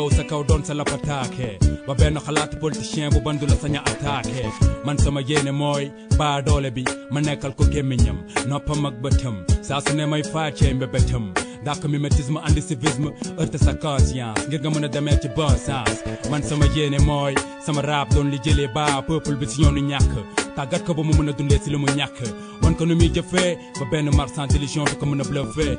taxaw sa kaw doon sa lapataake ba benn xalaat politicien bu bandu la saña attaqué man sama yéene mooy baa doole bi ma nekkal ko gémmiñam noppam ak bëtam saa su ne may faacee mbébétam dàq mimétisme andi civisme heurte sa conscience ngir nga mën a demee ci bon sens man sama yéene mooy sama rap doon li jëlee ba peuple bi si ñoonu ñàkk tàggat ko ba mu mën a dundee si li mu ñàkk wan ko nu muy jëfee ba benn marchand d'illusion du ko mën a bluffé.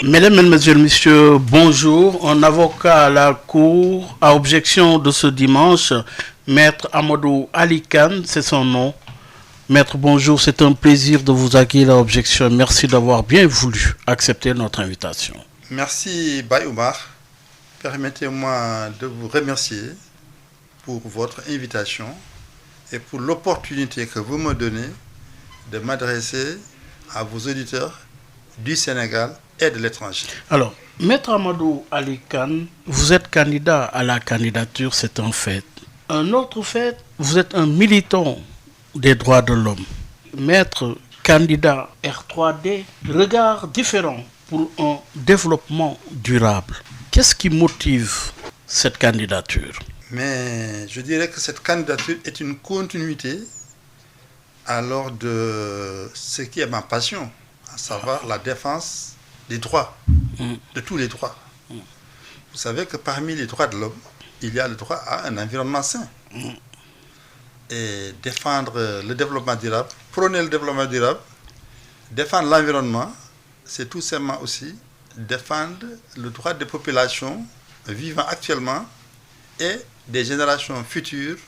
Mesdames, Mesdemoiselles, Messieurs, bonjour. Un avocat à la cour à objection de ce dimanche, Maître Amadou Ali Kane, c'est son nom. Maître, bonjour, c'est un plaisir de vous accueillir à objection. Merci d'avoir bien voulu accepter notre invitation. Merci Baye Oumar. Permettez-moi de vous remercier pour votre invitation et pour l'opportunité que vous me donnez de m'adresser à vos auditeurs du Sénégal et de l'étranger. Alors, Maître Amadou Ali Kane, vous êtes candidat à la candidature, c'est un fait. Un autre fait, vous êtes un militant des droits de l'homme. Maître, candidat R3D, regard différent pour un développement durable. Qu'est-ce qui motive cette candidature? Mais je dirais que cette candidature est une continuité alors de ce qui est ma passion, à savoir la défense des droits, de tous les droits. Vous savez que parmi les droits de l'homme, il y a le droit à un environnement sain. Et défendre le développement durable, prôner le développement durable, défendre l'environnement, c'est tout simplement aussi défendre le droit des populations vivant actuellement et des générations futures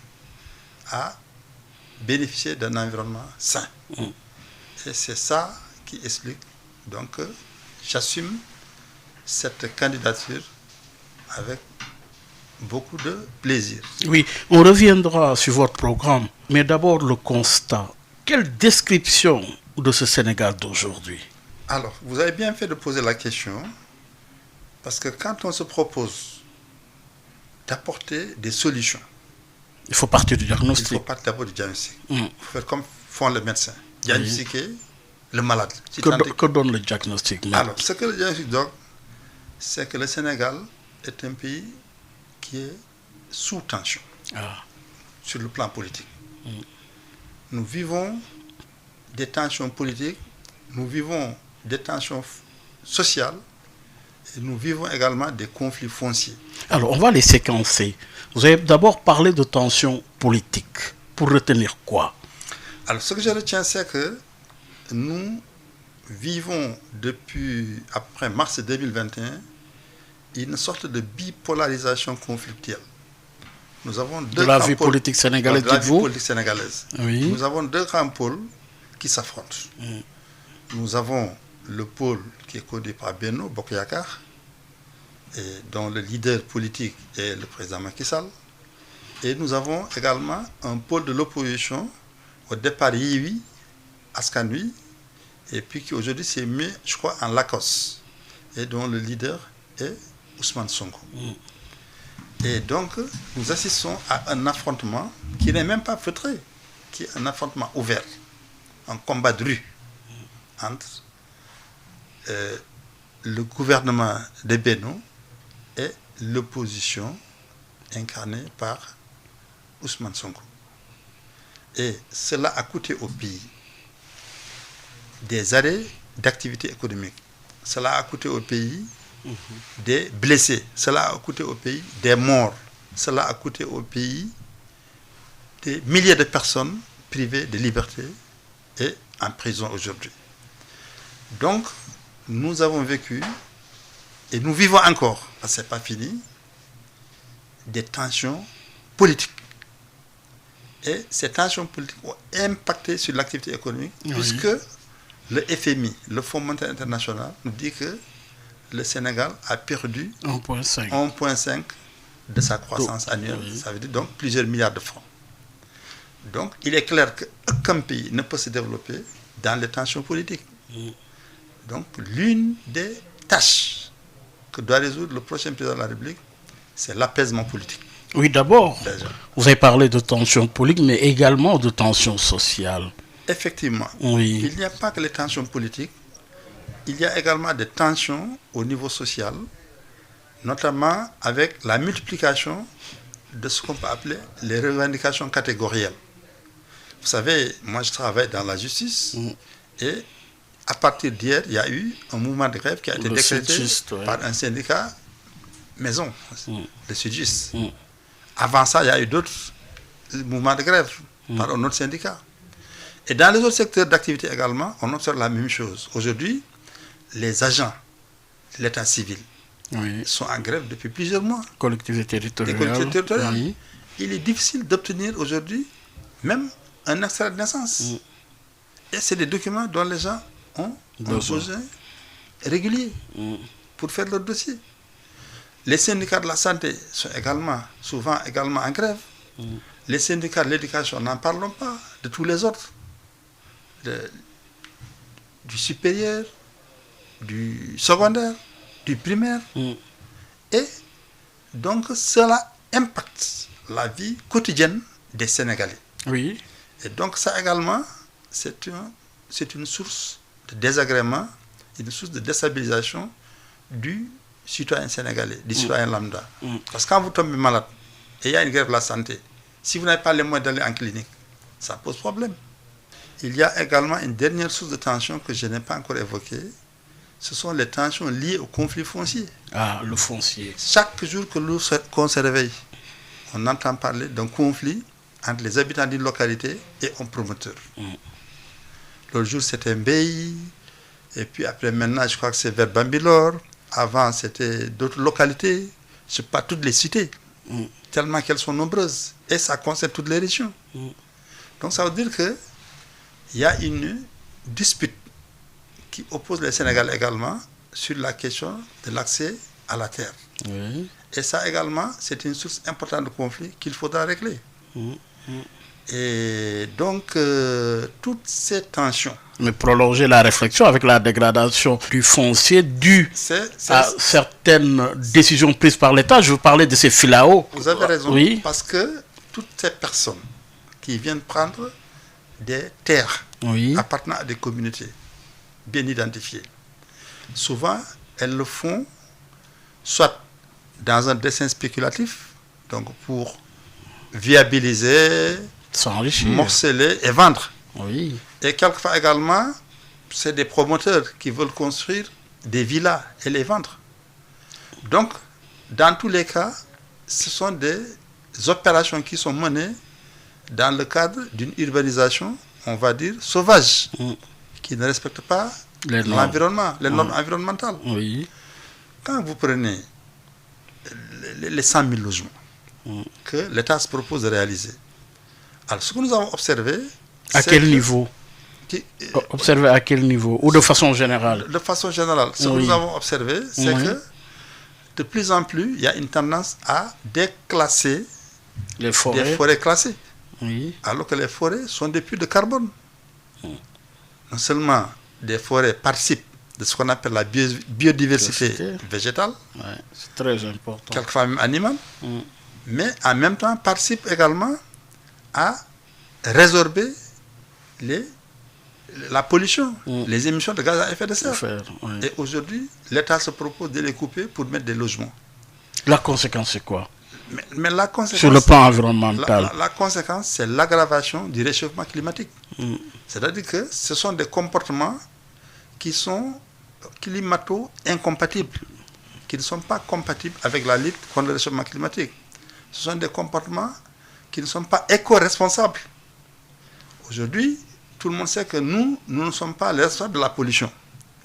à bénéficier d'un environnement sain. Et c'est ça qui explique. Donc, j'assume cette candidature avec beaucoup de plaisir. Oui, on reviendra sur votre programme, mais d'abord le constat. Quelle description de ce Sénégal d'aujourd'hui? Alors, vous avez bien fait de poser la question, parce que quand on se propose d'apporter des solutions, il faut partir du diagnostic. Il faut partir d'abord du diagnostic. Il faut faire comme font les médecins, diagnostiquer le malade. Que donne le diagnostic? Alors, ce que le diagnostic donne, c'est que le Sénégal est un pays qui est sous tension sur le plan politique. Nous vivons des tensions politiques, nous vivons des tensions sociales et nous vivons également des conflits fonciers. Alors, on va les séquencer. Vous avez d'abord parlé de tensions politiques. Pour retenir quoi? Alors, ce que je retiens, c'est que nous vivons depuis après mars 2021 une sorte de bipolarisation conflictuelle. Nous avons deux de la vie politique sénégalaise, dites-vous? Oui. Nous avons deux grands pôles qui s'affrontent. Nous avons le pôle qui est conduit par Benno Bokk Yakaar, et dont le leader politique est le président Macky Sall. Et nous avons également un pôle de l'opposition, au départ Yewwi Askan Wi, et puis qui aujourd'hui s'est mis, je crois, en LACOS, et dont le leader est Ousmane Sonko. Et donc, nous assistons à un affrontement qui n'est même pas feutré, qui est un affrontement ouvert, un combat de rue entre le gouvernement de Benno et l'opposition incarnée par Ousmane Sonko. Et cela a coûté au pays des arrêts d'activité économique. Cela a coûté au pays des blessés. Cela a coûté au pays des morts. Cela a coûté au pays des milliers de personnes privées de liberté et en prison aujourd'hui. Donc, nous avons vécu, et nous vivons encore, parce que ce n'est pas fini, des tensions politiques. Et ces tensions politiques ont impacté sur l'activité économique, puisque le FMI, le Fonds monétaire international, nous dit que le Sénégal a perdu 1,5 de sa croissance annuelle. Ça veut dire donc plusieurs milliards de francs. Donc, il est clair qu'aucun pays ne peut se développer dans les tensions politiques. Donc, l'une des tâches que doit résoudre le prochain président de la République, c'est l'apaisement politique. Oui, d'abord, vous avez parlé de tensions politiques, mais également de tensions sociales. Effectivement, oui. Il n'y a pas que les tensions politiques, il y a également des tensions au niveau social, notamment avec la multiplication de ce qu'on peut appeler les revendications catégorielles. Vous savez, moi je travaille dans la justice et à partir d'hier, il y a eu un mouvement de grève qui a été décrété par un syndicat maison, le Sudjust. Avant ça, il y a eu d'autres mouvements de grève par un autre syndicat. Et dans les autres secteurs d'activité également, on observe la même chose. Aujourd'hui, les agents de l'état civil sont en grève depuis plusieurs mois. Collectivités territoriales. Oui. Il est difficile d'obtenir aujourd'hui même un extrait de naissance. Et c'est des documents dont les gens ont un besoin régulier pour faire leur dossier. Les syndicats de la santé sont souvent en grève. Les syndicats de l'éducation, n'en parlons pas, de tous les autres. Du supérieur, du secondaire, du primaire. Et donc cela impacte la vie quotidienne des Sénégalais. Oui. Et donc ça également, c'est une source de désagrément, une source de déstabilisation du citoyen sénégalais, du citoyen lambda. Parce que quand vous tombez malade et il y a une grève de la santé, si vous n'avez pas les moyens d'aller en clinique, ça pose problème. Il y a également une dernière source de tension que je n'ai pas encore évoquée. Ce sont les tensions liées au conflit foncier. Ah, le foncier. Chaque jour qu'on se réveille, on entend parler d'un conflit entre les habitants d'une localité et un promoteur. L'autre jour, c'était Mbey, et puis après, maintenant, je crois que c'est vers Bambilor. Avant, c'était d'autres localités, je ne sais pas toutes les cités, tellement qu'elles sont nombreuses. Et ça concerne toutes les régions. Donc, ça veut dire qu'il y a une dispute qui oppose les Sénégalais également sur la question de l'accès à la terre. Et ça également, c'est une source importante de conflit qu'il faudra régler. Et donc, toutes ces tensions. Mais prolonger la réflexion avec la dégradation du foncier due à certaines décisions prises par l'État. Je veux parler de ces filaos. Vous avez raison, parce que toutes ces personnes qui viennent prendre des terres appartenant à des communautés bien identifiées, souvent, elles le font soit dans un dessin spéculatif, donc pour viabiliser, morceler et vendre. Et quelquefois également, c'est des promoteurs qui veulent construire des villas et les vendre. Donc, dans tous les cas, ce sont des opérations qui sont menées dans le cadre d'une urbanisation, on va dire, sauvage, qui ne respecte pas l'environnement, les normes environnementales. Quand vous prenez les 100 000 logements que l'État se propose de réaliser, alors ce que nous avons observé... À quel niveau? Observé à quel niveau? Ou de façon générale? De façon générale. Ce que nous avons observé, c'est que de plus en plus, il y a une tendance à déclasser des forêts classées. Alors que les forêts sont des puits de carbone. Non seulement des forêts participent de ce qu'on appelle la biodiversité végétale, c'est très important. Quelquefois même animale, mais en même temps participent également à résorber la pollution, les émissions de gaz à effet de serre. Et aujourd'hui, l'État se propose de les couper pour mettre des logements. La conséquence, c'est quoi? Mais la conséquence, sur le plan environnemental, la conséquence, c'est l'aggravation du réchauffement climatique. C'est-à-dire que ce sont des comportements qui sont climato-incompatibles, qui ne sont pas compatibles avec la lutte contre le réchauffement climatique. Ce sont des comportements qui ne sont pas éco-responsables. Aujourd'hui, tout le monde sait que nous ne sommes pas les responsables de la pollution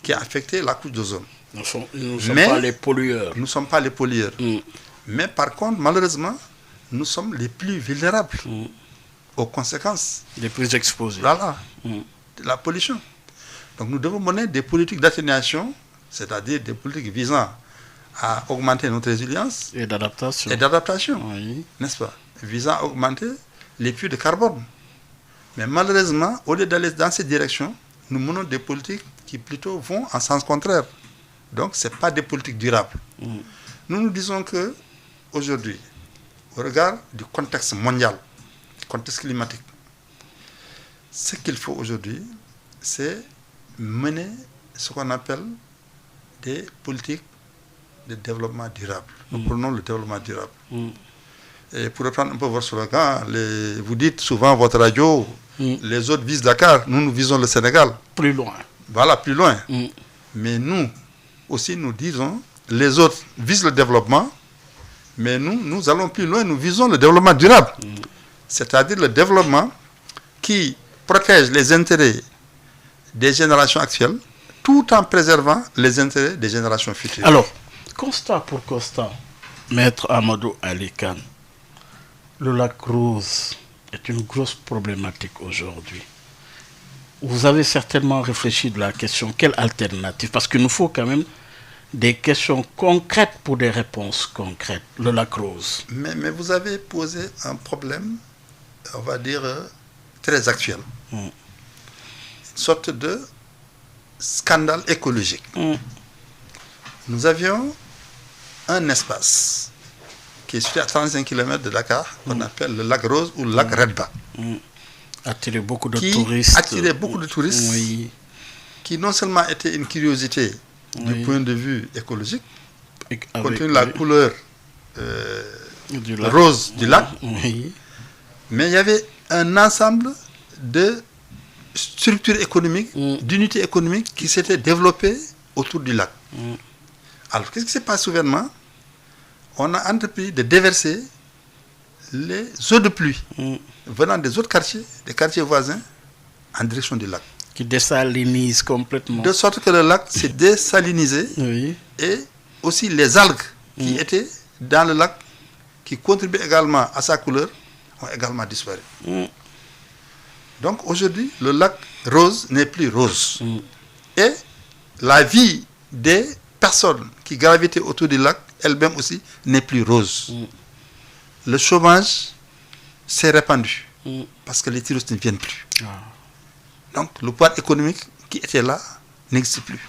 qui a affecté la couche d'ozone. Nous ne sommes pas les pollueurs. Nous ne sommes pas les pollueurs. Mais par contre, malheureusement, nous sommes les plus vulnérables aux conséquences. Les plus exposés. Voilà, de la pollution. Donc nous devons mener des politiques d'atténuation, c'est-à-dire des politiques visant à augmenter notre résilience. Et d'adaptation. N'est-ce pas? Visant à augmenter les puits de carbone. Mais malheureusement, au lieu d'aller dans cette direction, nous menons des politiques qui plutôt vont en sens contraire. Donc, ce n'est pas des politiques durables. Nous nous disons que aujourd'hui, au regard du contexte mondial, du contexte climatique, ce qu'il faut aujourd'hui, c'est mener ce qu'on appelle des politiques de développement durable. Nous prenons le développement durable. Et pour reprendre un peu votre slogan, vous dites souvent à votre radio, les autres visent Dakar, nous visons le Sénégal. Plus loin. Voilà, plus loin. Mais nous aussi, nous disons, les autres visent le développement, mais nous allons plus loin, nous visons le développement durable. C'est-à-dire le développement qui protège les intérêts des générations actuelles, tout en préservant les intérêts des générations futures. Alors, constat pour constat, Maître Amadou Ali Kane, le lac Rose est une grosse problématique aujourd'hui. Vous avez certainement réfléchi de la question, quelle alternative? Parce qu'il nous faut quand même des questions concrètes pour des réponses concrètes. Le lac Rose. Mais vous avez posé un problème, on va dire, très actuel. Une sorte de scandale écologique. Nous avions un espace qui est situé à 35 km de Dakar, qu'on appelle le lac Rose ou le lac Redba. Attiré beaucoup de touristes. Attirait beaucoup de touristes, Oui. qui non seulement était une curiosité du point de vue écologique, compte tenu de la couleur rose du lac, mais il y avait un ensemble de structures économiques, d'unités économiques qui s'étaient développées autour du lac. Alors, qu'est-ce qui s'est passé souverainement? On a entrepris de déverser les eaux de pluie venant des autres quartiers, des quartiers voisins, en direction du lac. Qui désalinise complètement. De sorte que le lac s'est désalinisé et aussi les algues qui étaient dans le lac, qui contribuaient également à sa couleur, ont également disparu. Donc aujourd'hui, le lac Rose n'est plus rose. Et la vie des personnes qui gravitaient autour du lac, elle-même aussi, n'est plus rose. Le chômage s'est répandu parce que les touristes ne viennent plus. Donc le pouvoir économique qui était là n'existe plus.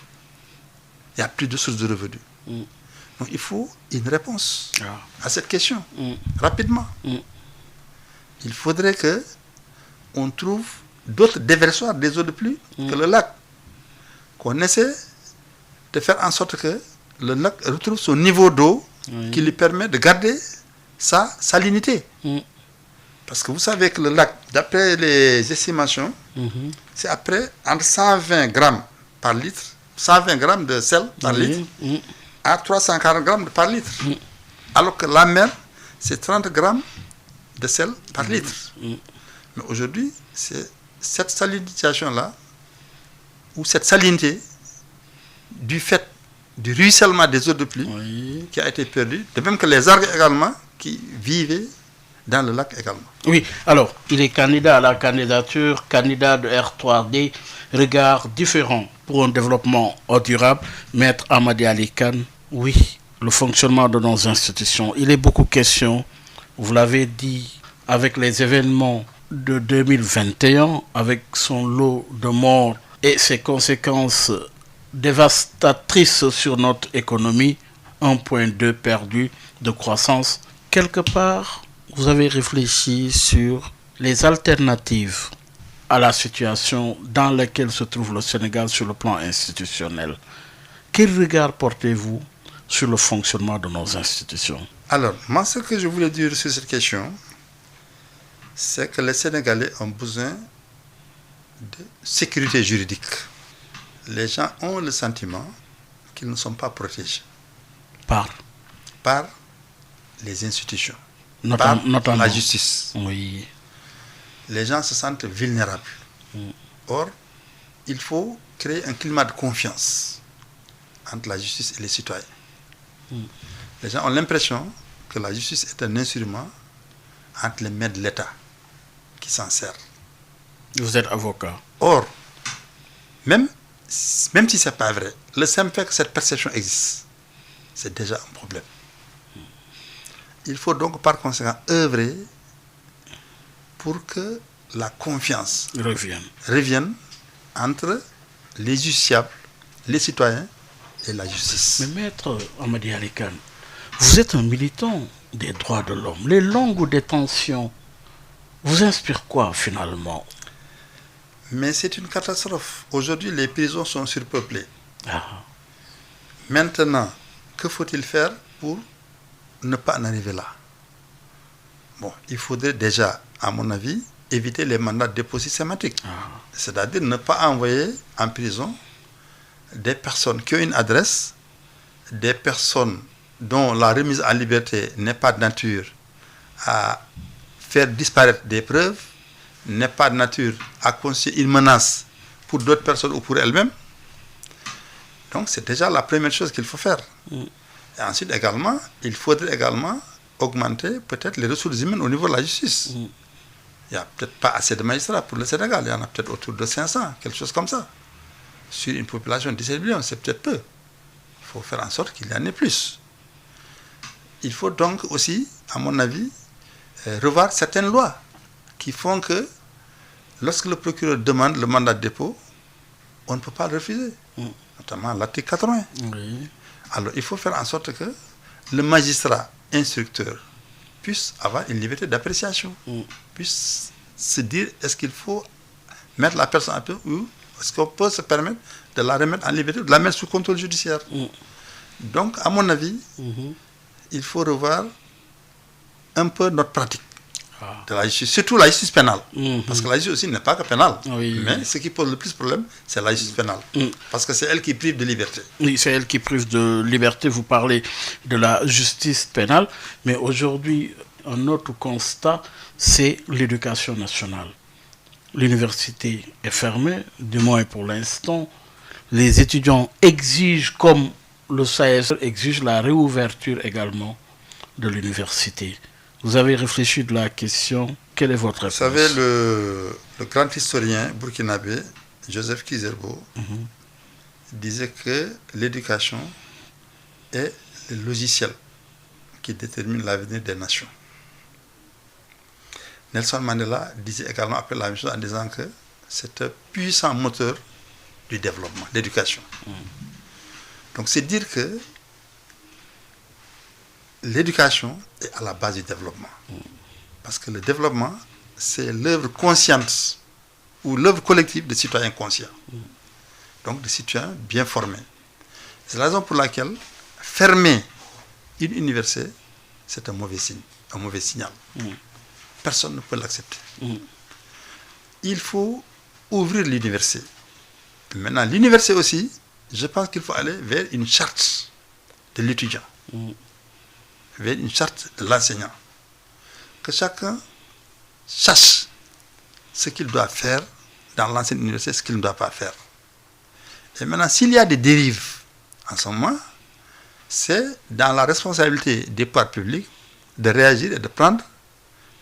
Il n'y a plus de sources de revenus. Donc il faut une réponse à cette question, rapidement. Il faudrait que on trouve d'autres déversoirs des eaux de pluie que le lac. Qu'on essaie de faire en sorte que le lac retrouve son niveau d'eau qui lui permet de garder sa salinité. Parce que vous savez que le lac, d'après les estimations, c'est après entre 120 grammes par litre, 120 grammes de sel par litre, à 340 grammes par litre. Alors que la mer, c'est 30 grammes de sel par litre. Mais aujourd'hui, c'est cette salinisation-là, ou cette salinité, du fait du ruissellement des eaux de pluie, qui a été perdue, de même que les algues également, qui vivaient dans le lac également. Oui, alors, il est candidat à la candidature, candidat de R3D, regard différent pour un développement durable. Maître Amadou Ali Kane, oui, le fonctionnement de nos institutions, il est beaucoup question, vous l'avez dit, avec les événements de 2021, avec son lot de morts et ses conséquences dévastatrices sur notre économie, 1,2 perdu de croissance. Quelque part, vous avez réfléchi sur les alternatives à la situation dans laquelle se trouve le Sénégal sur le plan institutionnel. Quel regard portez-vous sur le fonctionnement de nos institutions? Alors, moi, ce que je voulais dire sur cette question, c'est que les Sénégalais ont besoin de sécurité juridique. Les gens ont le sentiment qu'ils ne sont pas protégés par les institutions, notamment la justice. Oui. Les gens se sentent vulnérables. Or, il faut créer un climat de confiance entre la justice et les citoyens. Les gens ont l'impression que la justice est un instrument entre les mains de l'État qui s'en sert. Vous êtes avocat. Or, même si ce n'est pas vrai, le simple fait que cette perception existe, c'est déjà un problème. Il faut donc par conséquent œuvrer pour que la confiance revienne entre les justiciables, les citoyens et la justice. Mais maître Amadou Ali Kane, vous êtes un militant des droits de l'homme. Les longues détentions vous inspirent quoi finalement? Mais c'est une catastrophe. Aujourd'hui, les prisons sont surpeuplées. Maintenant, que faut-il faire pour ne pas en arriver là? Bon, il faudrait déjà, à mon avis, éviter les mandats de dépôt systématiques. C'est-à-dire ne pas envoyer en prison des personnes qui ont une adresse, des personnes dont la remise en liberté n'est pas de nature à faire disparaître des preuves, n'est pas de nature à constituer une menace pour d'autres personnes ou pour elles-mêmes. Donc c'est déjà la première chose qu'il faut faire. Et ensuite également, il faudrait également augmenter peut-être les ressources humaines au niveau de la justice. Il n'y a peut-être pas assez de magistrats pour le Sénégal, il y en a peut-être autour de 500, quelque chose comme ça. Sur une population de 17 millions, c'est peut-être peu. Il faut faire en sorte qu'il y en ait plus. Il faut donc aussi, à mon avis, revoir certaines lois qui font que lorsque le procureur demande le mandat de dépôt, on ne peut pas le refuser, notamment l'article 80. Oui. Alors il faut faire en sorte que le magistrat instructeur puisse avoir une liberté d'appréciation, puisse se dire est-ce qu'il faut mettre la personne à peu ou est-ce qu'on peut se permettre de la remettre en liberté, de la mettre sous contrôle judiciaire. Donc à mon avis, il faut revoir un peu notre pratique de la justice, surtout la justice pénale. Parce que la justice aussi n'est pas que pénale. Mais ce qui pose le plus de problème, c'est la justice pénale. Parce que c'est elle qui prive de liberté. Oui, c'est elle qui prive de liberté. Vous parlez de la justice pénale. Mais aujourd'hui, un autre constat, c'est l'éducation nationale. L'université est fermée, du moins pour l'instant. Les étudiants exigent, comme le SAES exige, la réouverture également de l'université. Vous avez réfléchi de la question. Quelle est votre réponse? Vous savez, le grand historien burkinabé, Joseph Kizerbo, disait que l'éducation est le logiciel qui détermine l'avenir des nations. Nelson Mandela disait également après la même chose en disant que c'est un puissant moteur du développement, l'éducation. Donc c'est dire que l'éducation est à la base du développement. Parce que le développement, c'est l'œuvre consciente ou l'œuvre collective de citoyens conscients. Donc de citoyens bien formés. C'est la raison pour laquelle fermer une université, c'est un mauvais signe, un mauvais signal. Personne ne peut l'accepter. Il faut ouvrir l'université. Maintenant, l'université aussi, je pense qu'il faut aller vers une charte de l'étudiant, vers une charte de l'enseignant. Que chacun sache ce qu'il doit faire dans l'ancienne université, ce qu'il ne doit pas faire. Et maintenant, s'il y a des dérives en ce moment, c'est dans la responsabilité des pouvoirs publics de réagir et de prendre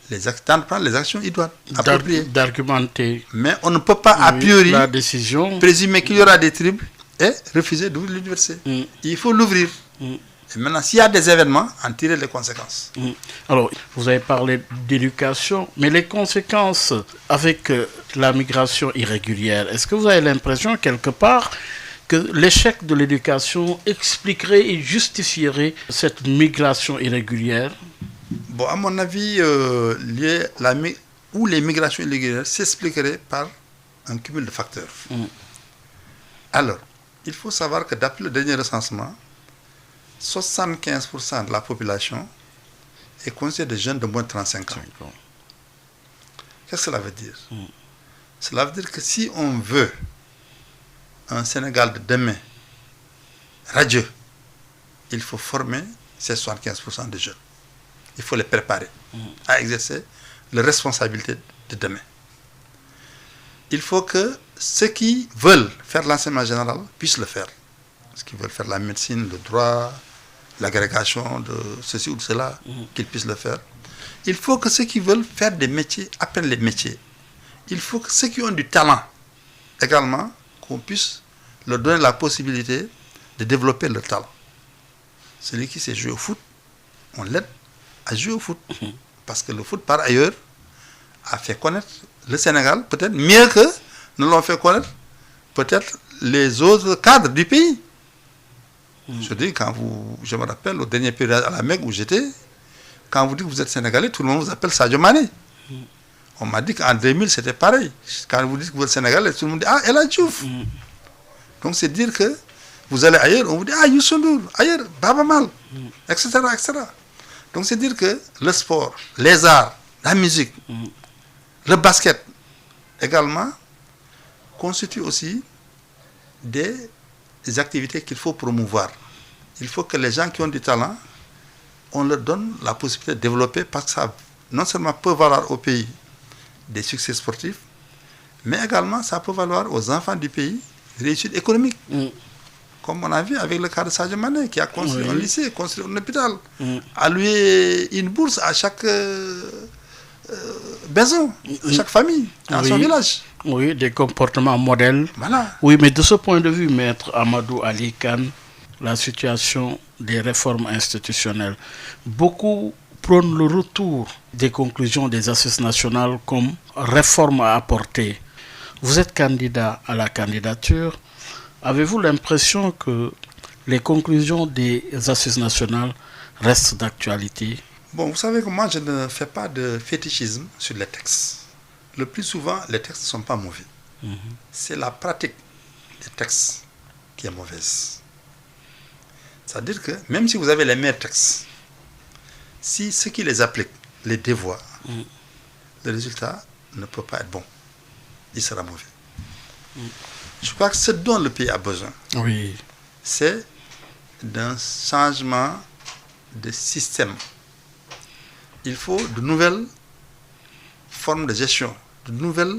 les actions idoines, appropriées. D'argumenter. Mais on ne peut pas a priori la décision, présumer qu'il y aura des troubles et refuser d'ouvrir l'université. Il faut l'ouvrir. Et maintenant, s'il y a des événements, en tirer les conséquences. Alors, vous avez parlé d'éducation, mais les conséquences avec la migration irrégulière, est-ce que vous avez l'impression, quelque part, que l'échec de l'éducation expliquerait et justifierait cette migration irrégulière? Bon, à mon avis, les migrations irrégulières s'expliqueraient par un cumul de facteurs. Alors, il faut savoir que d'après le dernier recensement, 75% de la population est constituée de jeunes de moins de 35 ans. Qu'est-ce que cela veut dire? Cela veut dire que si on veut un Sénégal de demain radieux, il faut former ces 75% de jeunes. Il faut les préparer à exercer les responsabilités de demain. Il faut que ceux qui veulent faire l'enseignement général puissent le faire. Ceux qui veulent faire la médecine, le droit, l'agrégation de ceci ou de cela, qu'ils puissent le faire. Il faut que ceux qui veulent faire des métiers apprennent les métiers. Il faut que ceux qui ont du talent également, qu'on puisse leur donner la possibilité de développer leur talent. Celui qui sait jouer au foot, on l'aide à jouer au foot. Parce que le foot, par ailleurs, a fait connaître le Sénégal, peut-être mieux que nous l'ont fait connaître, peut-être les autres cadres du pays. Je dis, je me rappelle, au dernier période à la Mecque où j'étais, quand vous dites que vous êtes Sénégalais, tout le monde vous appelle Sadio Mané. On m'a dit qu'en 2000, c'était pareil. Quand vous dites que vous êtes Sénégalais, tout le monde dit, ah, El Hadji Diouf. Donc c'est dire que Vous allez ailleurs, on vous dit, ah, Youssou Ndour, ailleurs, Baba Mal, etc., etc. Donc c'est dire que le sport, les arts, la musique, le basket également constituent aussi des activités qu'il faut promouvoir. Il faut que les gens qui ont du talent, on leur donne la possibilité de développer parce que ça non seulement peut valoir au pays des succès sportifs, mais également ça peut valoir aux enfants du pays des réussites économiques. Comme on a vu avec le cas de Sadio Mané qui a construit un lycée, construit un hôpital, alloué une bourse à chaque maison, à chaque famille, à son village. Oui, des comportements modèles. Voilà. Oui, mais de ce point de vue, Maître Amadou Ali Kane, la situation des réformes institutionnelles, beaucoup prônent le retour des conclusions des assises nationales comme réforme à apporter. Vous êtes candidat à la candidature. Avez-vous l'impression que les conclusions des assises nationales restent d'actualité? Bon, vous savez que moi, je ne fais pas de fétichisme sur les textes. Le plus souvent, les textes ne sont pas mauvais. C'est la pratique des textes qui est mauvaise. C'est-à-dire que même si vous avez les meilleurs textes, si ceux qui les appliquent les dévoient, le résultat ne peut pas être bon. Il sera mauvais. Je crois que ce dont le pays a besoin, c'est d'un changement de système. Il faut de nouvelles formes de gestion, de nouvelles...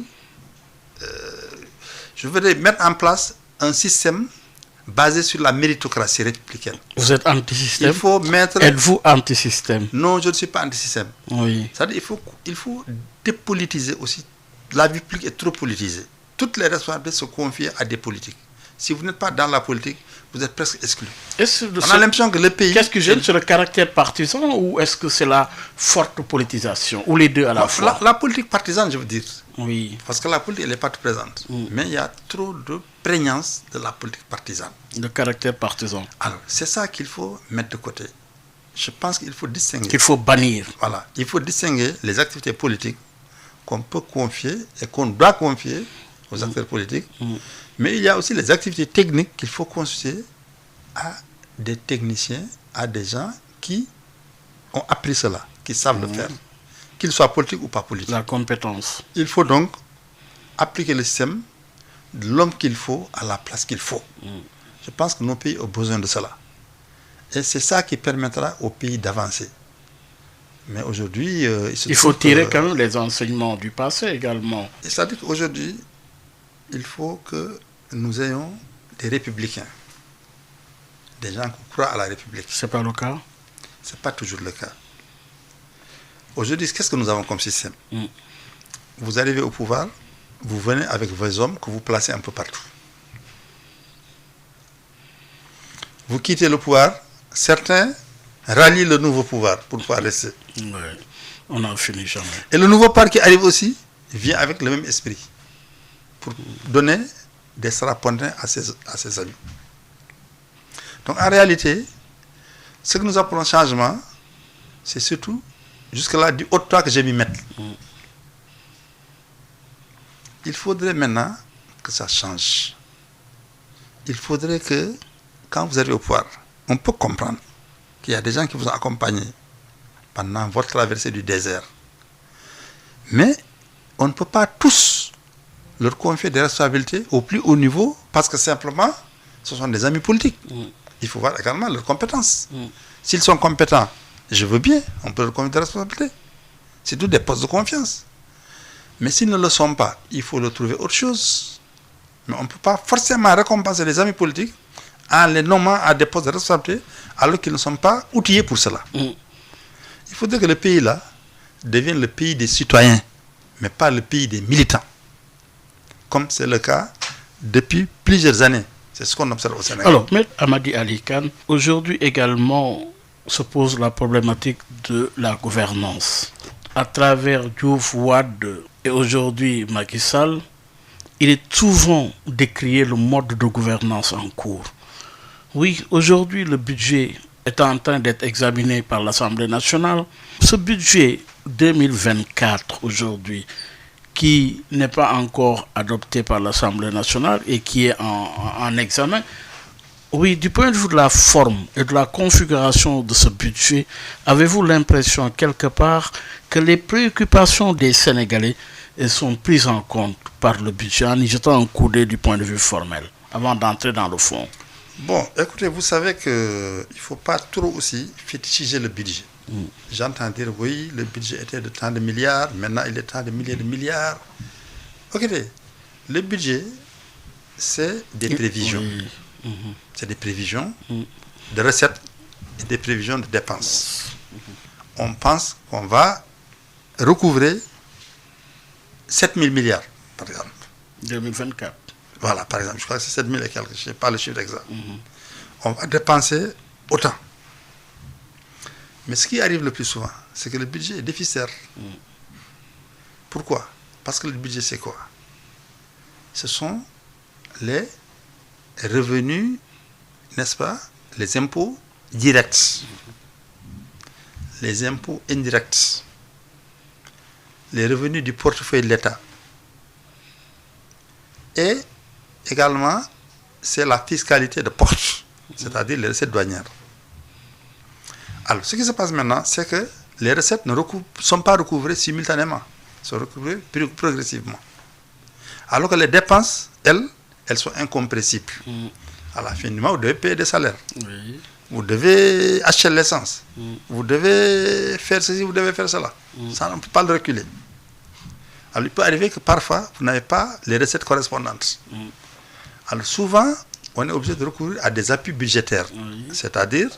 je voudrais mettre en place un système basé sur la méritocratie républicaine. Vous êtes anti-système? Il faut mettre... Êtes-vous anti-système? Non, je ne suis pas anti-système. Oui. C'est-à-dire il faut dépolitiser aussi. La vie publique est trop politisée. Toutes les responsabilités se confient à des politiques. Si vous n'êtes pas dans la politique, vous êtes presque exclu. On a l'impression que le pays... Qu'est-ce que j'aime sur le caractère partisan ou est-ce que c'est la forte politisation? Ou les deux à la fois? La politique partisane, je veux dire. Oui. Parce que la politique, elle n'est pas présente. Mais il y a trop de prégnance de la politique partisane. De caractère partisan. Alors, c'est ça qu'il faut mettre de côté. Je pense qu'il faut distinguer. Qu'il faut bannir. Voilà. Il faut distinguer les activités politiques qu'on peut confier et qu'on doit confier aux acteurs politiques. Mais il y a aussi les activités techniques qu'il faut confier à des techniciens, à des gens qui ont appris cela, qui savent le faire, qu'ils soient politiques ou pas politiques. La compétence. Il faut donc appliquer le système de l'homme qu'il faut à la place qu'il faut. Je pense que nos pays ont besoin de cela. Et c'est ça qui permettra au pays d'avancer. Mais aujourd'hui... il faut tirer quand même les enseignements du passé également. C'est-à-dire qu'aujourd'hui, il faut que nous ayons des républicains. Des gens qui croient à la République. Ce n'est pas le cas? Ce n'est pas toujours le cas. Aujourd'hui, qu'est-ce que nous avons comme système? Vous arrivez au pouvoir, vous venez avec vos hommes que vous placez un peu partout. Vous quittez le pouvoir, certains rallient le nouveau pouvoir pour pouvoir rester. Oui, on n'en finit jamais. Et le nouveau pouvoir qui arrive aussi vient avec le même esprit pour donner des strapontins à ses amis. Donc en réalité, ce que nous appelons changement, c'est surtout jusque-là du haut de toi que j'ai mis mettre. Il faudrait maintenant que ça change. Il faudrait que, quand vous arrivez au pouvoir, on peut comprendre qu'il y a des gens qui vous ont accompagné pendant votre traversée du désert. Mais on ne peut pas tous leur confier des responsabilités au plus haut niveau parce que simplement, ce sont des amis politiques. Il faut voir également leurs compétences. S'ils sont compétents, je veux bien, on peut leur confier des responsabilités. C'est tout des postes de confiance. Mais s'ils ne le sont pas, il faut leur trouver autre chose. Mais on ne peut pas forcément récompenser les amis politiques en les nommant à des postes de responsabilité alors qu'ils ne sont pas outillés pour cela. Il faudrait que le pays là devienne le pays des citoyens, mais pas le pays des militants. Comme c'est le cas depuis plusieurs années. C'est ce qu'on observe au Sénégal. Alors, M. Amadi Ali Kane, aujourd'hui également se pose la problématique de la gouvernance. À travers Diouf, Wade et aujourd'hui Macky Sall, il est souvent décrié le mode de gouvernance en cours. Oui, aujourd'hui le budget est en train d'être examiné par l'Assemblée nationale. Ce budget 2024 aujourd'hui, qui n'est pas encore adopté par l'Assemblée nationale et qui est en examen, Oui, du point de vue de la forme et de la configuration de ce budget, avez-vous l'impression quelque part que les préoccupations des Sénégalais sont prises en compte par le budget en y jetant un coup d'œil du point de vue formel, avant d'entrer dans le fond? Bon, écoutez, vous savez qu'il ne faut pas trop aussi fétichiser le budget. J'entends dire, oui, le budget était de tant de milliards, maintenant il est tant de milliers de milliards. Écoutez, le budget, c'est des prévisions. Oui. C'est des prévisions de recettes et des prévisions de dépenses. On pense qu'on va recouvrer 7 000 milliards, par exemple. 2024. Voilà, par exemple, je crois que c'est 7 000 et quelques, je ne sais pas le chiffre exact. On va dépenser autant. Mais ce qui arrive le plus souvent, c'est que le budget est déficitaire. Pourquoi? Parce que le budget, c'est quoi? Ce sont les revenus, n'est-ce pas? Les impôts directs, les impôts indirects, les revenus du portefeuille de l'État. Et également, c'est la fiscalité de porte, c'est-à-dire les recettes douanières. Alors, ce qui se passe maintenant, c'est que les recettes ne sont pas recouvrées simultanément, sont recouvrées progressivement. Alors que les dépenses, elles sont incompressibles. À la fin du mois, vous devez payer des salaires. Oui. Vous devez acheter l'essence. Vous devez faire ceci, vous devez faire cela. Ça, on ne peut pas le reculer. Alors, il peut arriver que parfois, vous n'avez pas les recettes correspondantes. Alors, souvent, on est obligé de recourir à des appuis budgétaires, c'est-à-dire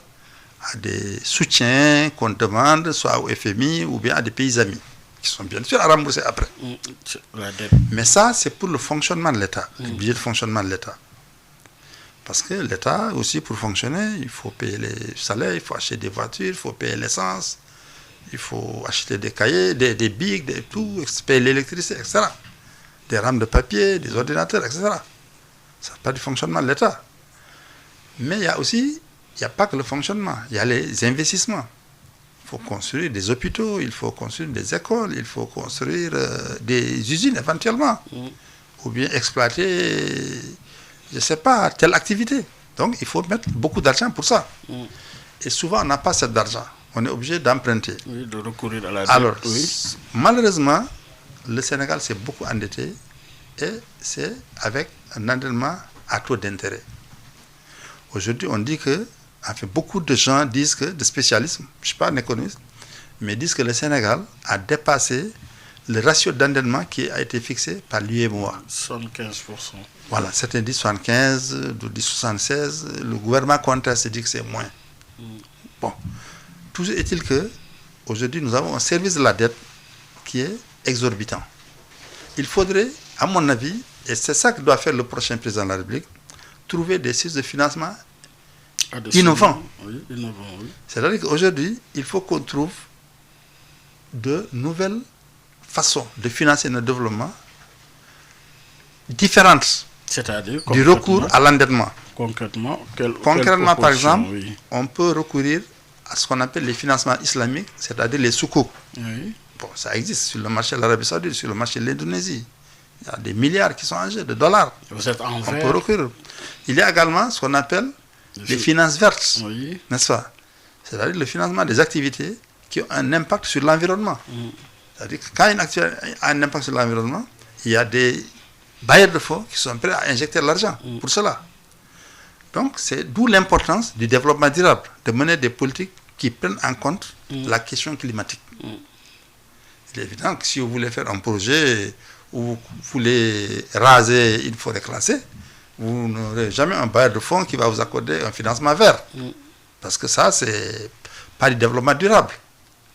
à des soutiens qu'on demande, soit au FMI ou bien à des pays amis, qui sont bien sûr à rembourser après. Mais ça, c'est pour le fonctionnement de l'État, le budget de fonctionnement de l'État. Parce que l'État aussi, pour fonctionner, il faut payer les salaires, il faut acheter des voitures, il faut payer l'essence, il faut acheter des cahiers, des bics, tout, payer l'électricité, etc. Des rames de papier, des ordinateurs, etc. Ça n'est pas du fonctionnement de l'État. Mais il y a aussi, il n'y a pas que le fonctionnement, il y a les investissements. Il faut construire des hôpitaux, il faut construire des écoles, il faut construire des usines éventuellement. Ou bien exploiter, je ne sais pas, telle activité. Donc il faut mettre beaucoup d'argent pour ça. Et souvent on n'a pas cet argent. On est obligé d'emprunter. Oui, de recourir à la dette. Alors, Oui. malheureusement, le Sénégal s'est beaucoup endetté et c'est avec un endettement à taux d'intérêt. Aujourd'hui, on dit que, enfin, beaucoup de gens disent que, de spécialistes, je ne suis pas un économiste, mais disent que le Sénégal a dépassé le ratio d'endettement qui a été fixé par l'UEMOA. 75%. Voilà, certains disent 75, d'autres disent 76, le gouvernement conteste dit que c'est moins. Bon, toujours est-il que, aujourd'hui, nous avons un service de la dette qui est exorbitant. Il faudrait, à mon avis, et c'est ça que doit faire le prochain président de la République, trouver des sources de financement innovants. Oui, innovants, oui. C'est-à-dire qu'aujourd'hui, il faut qu'on trouve de nouvelles façons de financer notre développement différentes C'est-à-dire du recours à l'endettement. Concrètement, Concrètement, par exemple, oui. on peut recourir à ce qu'on appelle les financements islamiques, c'est-à-dire les soukouk. Oui. Bon, ça existe sur le marché de l'Arabie Saoudite, sur le marché de l'Indonésie. Il y a des milliards qui sont en jeu, de dollars. Vous êtes en On vert. peut recourir. Il y a également ce qu'on appelle les finances vertes, Oui. n'est-ce pas? C'est-à-dire le financement des activités qui ont un impact sur l'environnement. C'est-à-dire que quand une activité a un impact sur l'environnement, il y a des bailleurs de fonds qui sont prêts à injecter l'argent pour cela. Donc, c'est d'où l'importance du développement durable, de mener des politiques qui prennent en compte la question climatique. Il est évident que si vous voulez faire un projet où vous voulez raser une forêt classée, vous n'aurez jamais un bailleur de fonds qui va vous accorder un financement vert. Parce que ça, c'est pas du développement durable.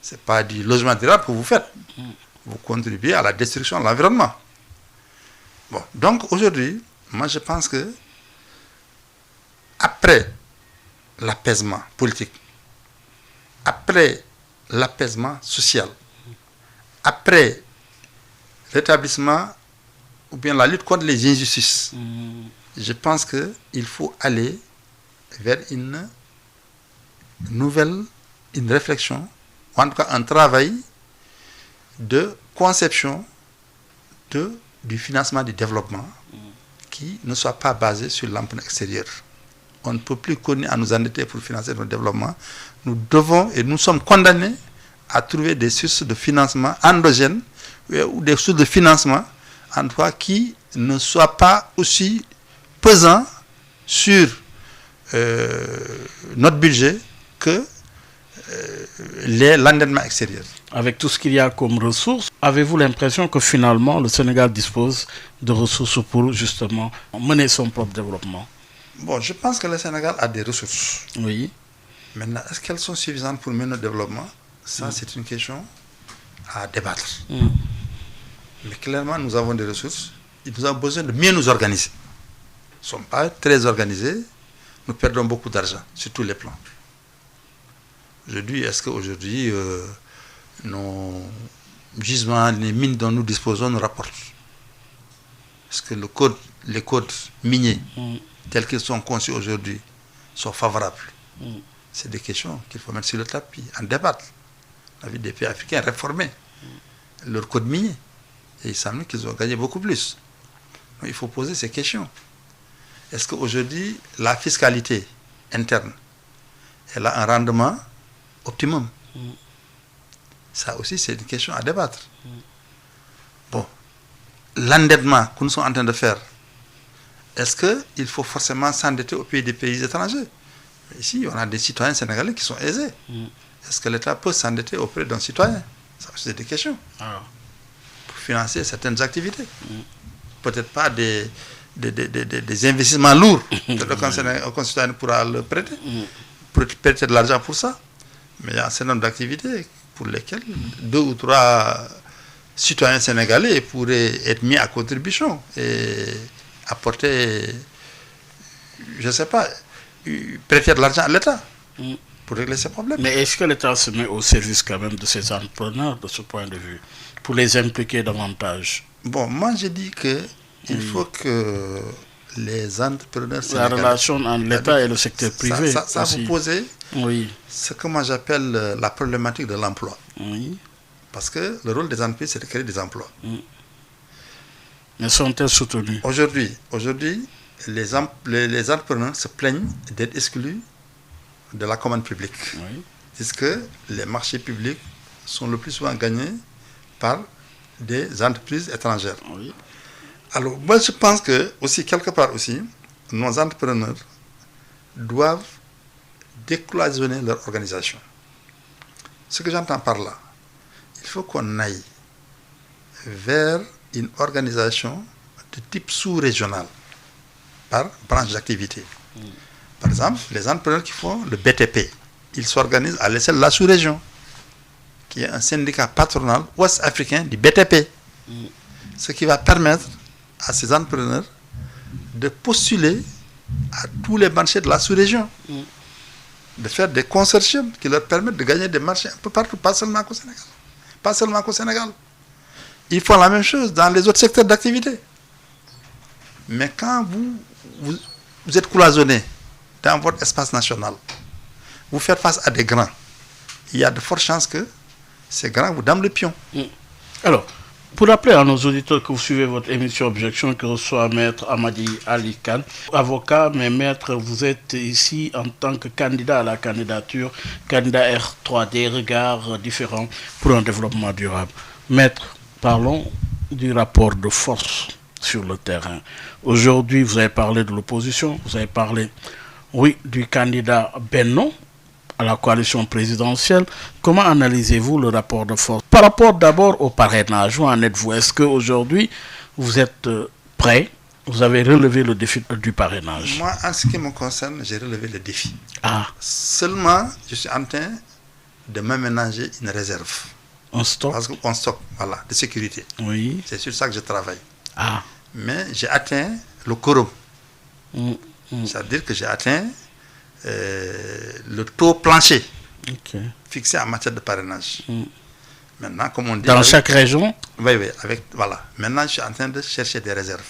C'est pas du logement durable que vous faites. Vous contribuez à la destruction de l'environnement. Bon, donc aujourd'hui, moi je pense que après l'apaisement politique, après l'apaisement social, après l'établissement ou bien la lutte contre les injustices, je pense qu'il faut aller vers une réflexion, ou en tout cas un travail de conception du financement du développement qui ne soit pas basé sur l'emprunt extérieur. on ne peut plus continuer à nous endetter pour financer notre développement. Nous devons et nous sommes condamnés à trouver des sources de financement endogènes ou des sources de financement en tout cas qui ne soient pas aussi pesants sur notre budget que l'endettement extérieur. Avec tout ce qu'il y a comme ressources, avez-vous l'impression que finalement le Sénégal dispose de ressources pour justement mener son propre développement? Bon, je pense que le Sénégal a des ressources. Oui. Maintenant, est-ce qu'elles sont suffisantes pour mener le développement? Ça, c'est une question à débattre. Mais clairement, nous avons des ressources. Nous avons besoin de mieux nous organiser. Nous ne sommes pas très organisés. Nous perdons beaucoup d'argent sur tous les plans. Je dis, est-ce qu'aujourd'hui, nos gisements, les mines dont nous disposons nous rapportent? Est-ce que les codes miniers, tels qu'ils sont conçus aujourd'hui, sont favorables? C'est des questions qu'il faut mettre sur le tapis, en débattre. On a vu des pays africains réformer leur code minier. Et il semble qu'ils ont gagné beaucoup plus. Donc, il faut poser ces questions. Est-ce qu'aujourd'hui, la fiscalité interne, elle a un rendement optimum? Ça aussi, c'est une question à débattre. Bon, l'endettement que nous sommes en train de faire, est-ce qu'il faut forcément s'endetter au pays des pays étrangers? Ici, on a des citoyens sénégalais qui sont aisés. Est-ce que l'État peut s'endetter auprès d'un citoyen? Ça aussi, c'est des questions. Pour financer certaines activités. Peut-être pas des investissements lourds que le concitoyen pourra le prêter. Prêter de l'argent pour ça. Mais il y a un certain nombre d'activités pour lesquelles 2 ou 3 citoyens sénégalais pourraient être mis à contribution et apporter, je ne sais pas, prêter de l'argent à l'État pour régler ces problèmes. Mais est-ce que l'État se met au service quand même de ces entrepreneurs de ce point de vue, pour les impliquer davantage? Bon, moi je dis qu'il faut que les entrepreneurs la relation entre l'État et le secteur privé. Ça vous posez ce que moi j'appelle la problématique de l'emploi. Parce que le rôle des entreprises, c'est de créer des emplois. Mais sont-elles soutenues? Aujourd'hui, les entrepreneurs se plaignent d'être exclus de la commande publique. Puisque les marchés publics sont le plus souvent gagnés par des entreprises étrangères. Alors, moi, je pense que, aussi, quelque part aussi, nos entrepreneurs doivent décloisonner leur organisation. Ce que j'entends par là, il faut qu'on aille vers une organisation de type sous-régional, par branche d'activité. Par exemple, les entrepreneurs qui font le BTP, ils s'organisent à l'échelle de la sous-région, qui est un syndicat patronal ouest-africain du BTP. Ce qui va permettre à ces entrepreneurs de postuler à tous les marchés de la sous-région, de faire des consortiums qui leur permettent de gagner des marchés un peu partout, pas seulement au Sénégal. Pas seulement au Sénégal. Ils font la même chose dans les autres secteurs d'activité. Mais quand vous êtes cloisonné dans votre espace national, vous faites face à des grands, il y a de fortes chances que ces grands vous donnent le pion. Alors, pour rappeler à nos auditeurs que vous suivez votre émission Objection que reçoit Maître Amadi Ali Khan, avocat, mais Maître, vous êtes ici en tant que candidat à la candidature, candidat R3D, regard différent pour un développement durable. Maître, parlons du rapport de force sur le terrain. Aujourd'hui, vous avez parlé de l'opposition, vous avez parlé, oui, du candidat Benno à la coalition présidentielle. Comment analysez-vous le rapport de force? Par rapport d'abord au parrainage, où en êtes-vous? Est-ce qu'aujourd'hui, vous êtes prêt? Vous avez relevé le défi du parrainage? Moi, en ce qui me concerne, j'ai relevé le défi. Seulement, je suis en train de m'aménager une réserve. Un stock? Parce qu'on stock, voilà, de sécurité. Oui. C'est sur ça que je travaille. Mais j'ai atteint le quorum. C'est-à-dire que j'ai atteint le taux plancher fixé en matière de parrainage. Maintenant, comme on dit... Dans chaque région? Oui, voilà. Maintenant, je suis en train de chercher des réserves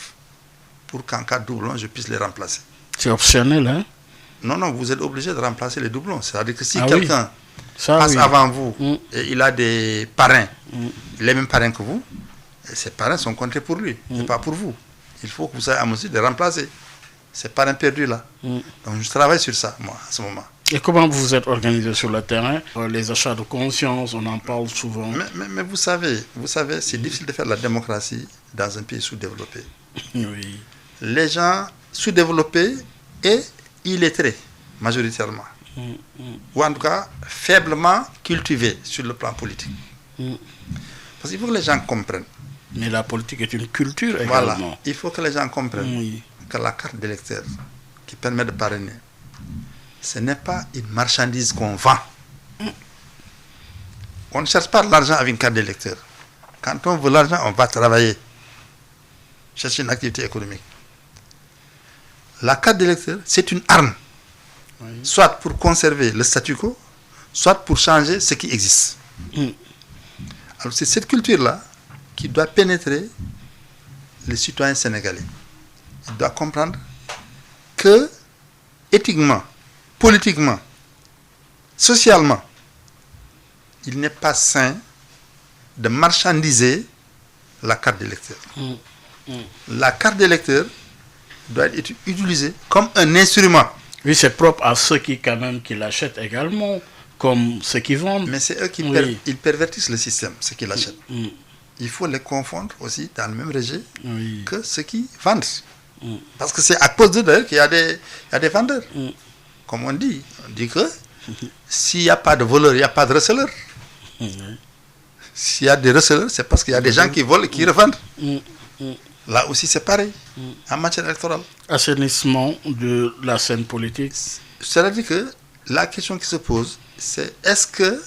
pour qu'en cas de doublon, je puisse les remplacer. C'est optionnel, hein? Non, vous êtes obligé de remplacer les doublons. C'est-à-dire que si quelqu'un passe avant vous et il a des parrains, les mêmes parrains que vous, ces parrains sont comptés pour lui, et pas pour vous. Il faut que vous soyez en mesure de remplacer. ces parrains perdus là. Donc je travaille sur ça, moi, à ce moment. Et comment vous êtes organisé sur le terrain? Les achats de conscience, on en parle souvent. Mais vous savez, c'est difficile de faire la démocratie dans un pays sous-développé. Oui. Les gens sous-développés et illettrés, majoritairement. Ou en tout cas, faiblement cultivés sur le plan politique. Parce qu'il faut que les gens comprennent. Mais la politique est une culture également. Voilà, il faut que les gens comprennent que la carte d'électeur qui permet de parrainer, ce n'est pas une marchandise qu'on vend. On ne cherche pas l'argent avec une carte d'électeur. Quand on veut l'argent, on va travailler. Chercher une activité économique. La carte d'électeur, c'est une arme. Soit pour conserver le statu quo, soit pour changer ce qui existe. Alors c'est cette culture-là qui doit pénétrer les citoyens sénégalais. Ils doivent comprendre que, éthiquement, politiquement, socialement, il n'est pas sain de marchandiser la carte d'électeur. La carte d'électeur doit être utilisée comme un instrument. Oui, c'est propre à ceux qui l'achètent également, comme ceux qui vendent. Mais c'est eux qui ils pervertissent le système, ceux qui l'achètent. Il faut les confondre aussi dans le même registre que ceux qui vendent. Parce que c'est à cause d'eux d'ailleurs qu'il y a des vendeurs. Comme on dit que s'il n'y a pas de voleurs, il n'y a pas de receleurs. S'il y a des receleurs, c'est parce qu'il y a des gens qui volent et qui revendent. Là aussi, c'est pareil, en matière électorale. Assainissement de la scène politique. C'est-à-dire que la question qui se pose, c'est est-ce que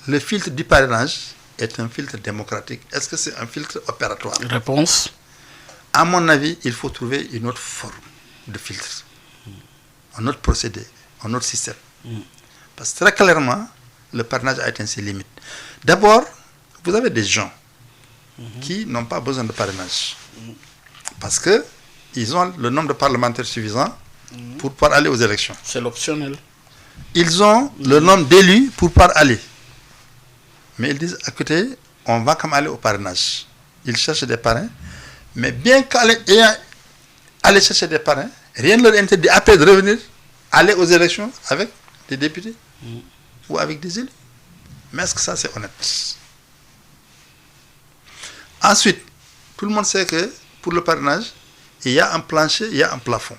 le filtre du parrainage est un filtre démocratique? Est-ce que c'est un filtre opératoire? Réponse. À mon avis, il faut trouver une autre forme de filtre, un autre procédé, un autre système. Parce que très clairement, le parrainage a atteint ses limites. D'abord, vous avez des gens qui n'ont pas besoin de parrainage. Parce qu'ils ont le nombre de parlementaires suffisant pour pouvoir aller aux élections. C'est l'optionnel. Ils ont le nombre d'élus pour pouvoir aller. Mais ils disent, écoutez, on va comme aller au parrainage. Ils cherchent des parrains. Mais bien qu'aller chercher des parrains, rien ne leur interdit après de revenir, aller aux élections avec des députés ou avec des élus. Mais est-ce que ça c'est honnête? Ensuite, tout le monde sait que pour le parrainage, il y a un plancher, il y a un plafond.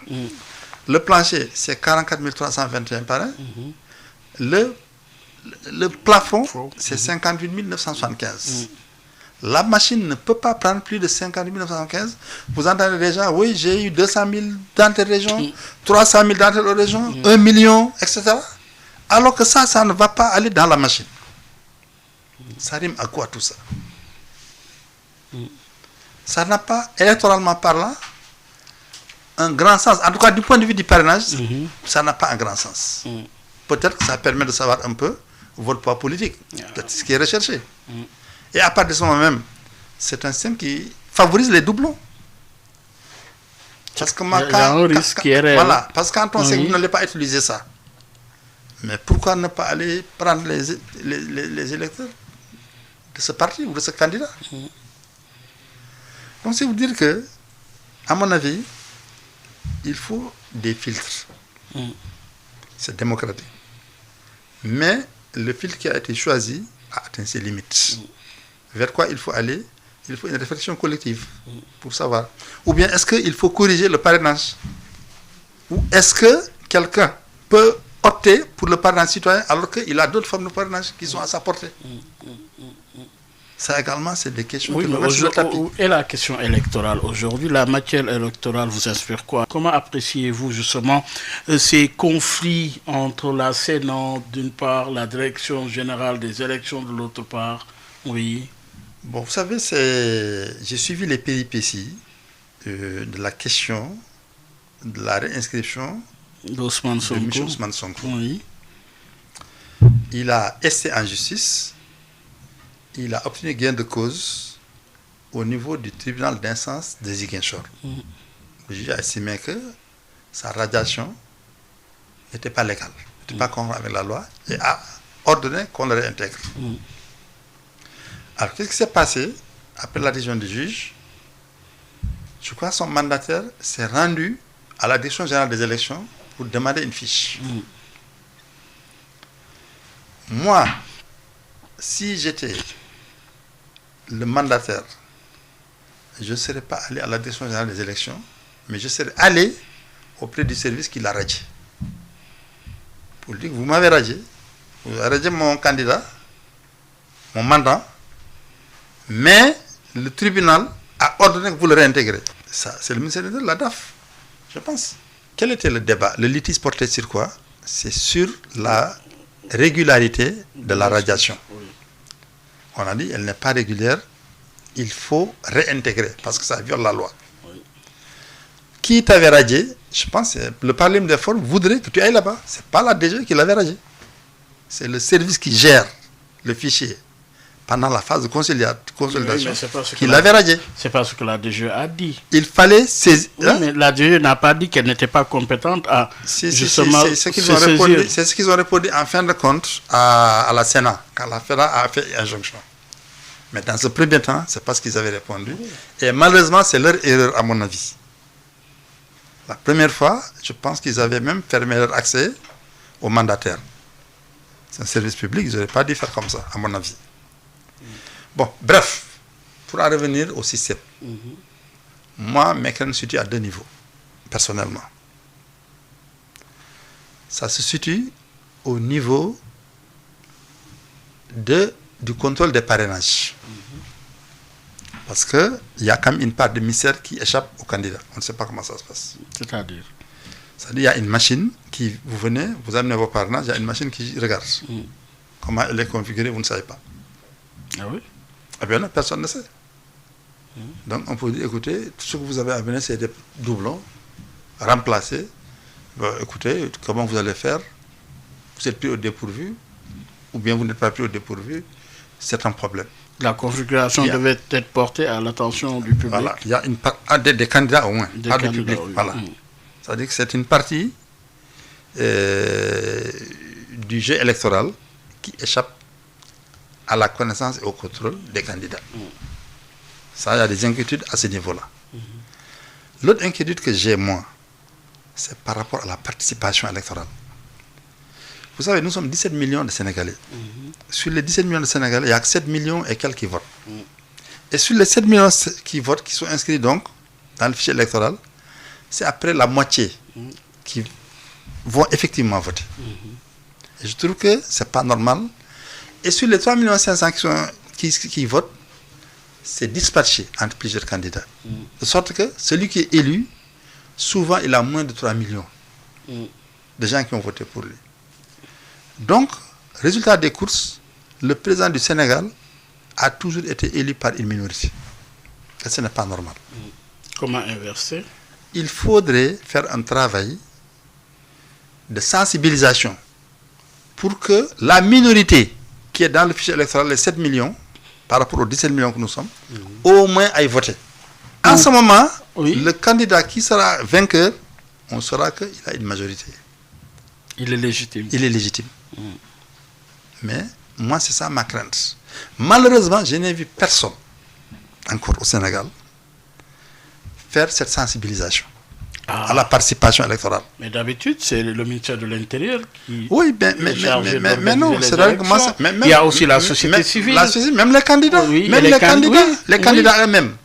Le plancher, c'est 44 321 parrains. Le plafond, c'est 58 975. La machine ne peut pas prendre plus de 50 975. Vous entendez déjà, oui, j'ai eu 200 000 dans telle région, 300 000 dans telle région, 1 million, etc. Alors que ça ne va pas aller dans la machine. Ça rime à quoi tout ça? Ça n'a pas, électoralement parlant, un grand sens. En tout cas, du point de vue du parrainage, ça n'a pas un grand sens. Peut-être que ça permet de savoir un peu votre poids politique, ce qui est recherché. Et à partir de ce moment même, c'est un système qui favorise les doublons. Parce que voilà, parce que quand on sait que vous n'allez pas utiliser ça, mais pourquoi ne pas aller prendre les électeurs de ce parti ou de ce candidat? Donc c'est vous dire que, à mon avis, il faut des filtres. C'est démocratique. Mais le filtre qui a été choisi a atteint ses limites. Vers quoi il faut aller? Il faut une réflexion collective pour savoir. Ou bien est-ce qu'il faut corriger le parrainage? Ou est-ce que quelqu'un peut opter pour le parrainage citoyen alors qu'il a d'autres formes de parrainage qui sont à sa portée? Ça également, c'est des questions oui, que nous sur le tapis. Et la question électorale aujourd'hui, la matière électorale vous inspire quoi? Comment appréciez-vous justement ces conflits entre la Sénat d'une part, la Direction générale des élections de l'autre part? Oui. Bon, vous savez, j'ai suivi les péripéties de la question de la réinscription d'Ousmane Sonko. De M. Ousmane Sonko. Oui. Il a esté en justice. Il a obtenu gain de cause au niveau du tribunal d'instance de Ziguinchor. Le juge a estimé que sa radiation n'était pas légale, n'était pas conforme avec la loi et a ordonné qu'on le réintègre. Alors, qu'est-ce qui s'est passé après la décision du juge? Je crois que son mandataire s'est rendu à la Direction générale des élections pour demander une fiche. Moi, si j'étais le mandataire, je ne serais pas allé à la Direction générale des élections, mais je serais allé auprès du service qui l'a radié. Pour dire que vous m'avez radié, vous avez radié mon candidat, mon mandat, mais le tribunal a ordonné que vous le réintégrez. Ça, c'est le ministère de la DAF, je pense. Quel était le débat? Le litige portait sur quoi? C'est sur la régularité de la radiation. On a dit, elle n'est pas régulière, il faut réintégrer, parce que ça viole la loi. Qui t'avait radié? Je pense que le Parlement des formes voudrait que tu ailles là-bas. Ce n'est pas la DG qui l'avait radié. C'est le service qui gère le fichier pendant la phase de consolidation qui l'avait radié. C'est pas ce que la DG a dit. Il fallait saisir. Oui, mais la DG n'a pas dit qu'elle n'était pas compétente à justement c'est ce qu'ils ont répondu en fin de compte à la Sénat, quand la Sénat a fait injonction. Mais dans ce premier temps, ce n'est pas ce qu'ils avaient répondu. Et malheureusement, c'est leur erreur, à mon avis. La première fois, je pense qu'ils avaient même fermé leur accès aux mandataires. C'est un service public, ils n'auraient pas dû faire comme ça, à mon avis. Bon, bref, pour en revenir au système. Moi, Mecren se situe à 2 niveaux, personnellement. Ça se situe au niveau du contrôle des parrainages. Parce qu'il y a quand même une part de mystère qui échappe aux candidats. On ne sait pas comment ça se passe. C'est-à-dire? C'est-à-dire qu'il y a une machine qui, vous venez, vous amenez vos parrainages, il y a une machine qui regarde. Comment elle est configurée, vous ne savez pas. Ah oui? Eh bien non, personne ne sait. Donc on peut dire, écoutez, tout ce que vous avez amené, c'est des doublons, remplacés. Bon, écoutez, comment vous allez faire? Vous êtes pris au dépourvu, ou bien vous n'êtes pas pris au dépourvu, c'est un problème. La configuration devait être portée à l'attention du public. Voilà, il y a des candidats au moins, pas du public. Oui. Voilà. C'est-à-dire que c'est une partie du jeu électoral qui échappe à la connaissance et au contrôle des candidats. Ça, il y a des inquiétudes à ce niveau-là. L'autre inquiétude que j'ai, moi, c'est par rapport à la participation électorale. Vous savez, nous sommes 17 millions de Sénégalais. Sur les 17 millions de Sénégalais, il n'y a que 7 millions et quelques qui votent. Et sur les 7 millions qui votent, qui sont inscrits donc dans le fichier électoral, c'est après la moitié qui vont effectivement voter. Et je trouve que ce n'est pas normal. Et sur les 3,5 millions qui votent, c'est dispatché entre plusieurs candidats. De sorte que celui qui est élu, souvent il a moins de 3 millions de gens qui ont voté pour lui. Donc, résultat des courses, le président du Sénégal a toujours été élu par une minorité. Et ce n'est pas normal. Comment inverser? Il faudrait faire un travail de sensibilisation pour que la minorité qui est dans le fichier électoral, les 7 millions, par rapport aux 17 millions que nous sommes, au moins aille voter. En ce moment, le candidat qui sera vainqueur, on saura qu'il a une majorité. Il est légitime. Il est légitime. Mais moi, c'est ça ma crainte. Malheureusement, je n'ai vu personne, encore au Sénégal, faire cette sensibilisation à la participation électorale. Mais d'habitude, c'est le ministère de l'Intérieur qui mais non, c'est vrai que moi, il y a aussi la société civile. Même les candidats, les candidats eux-mêmes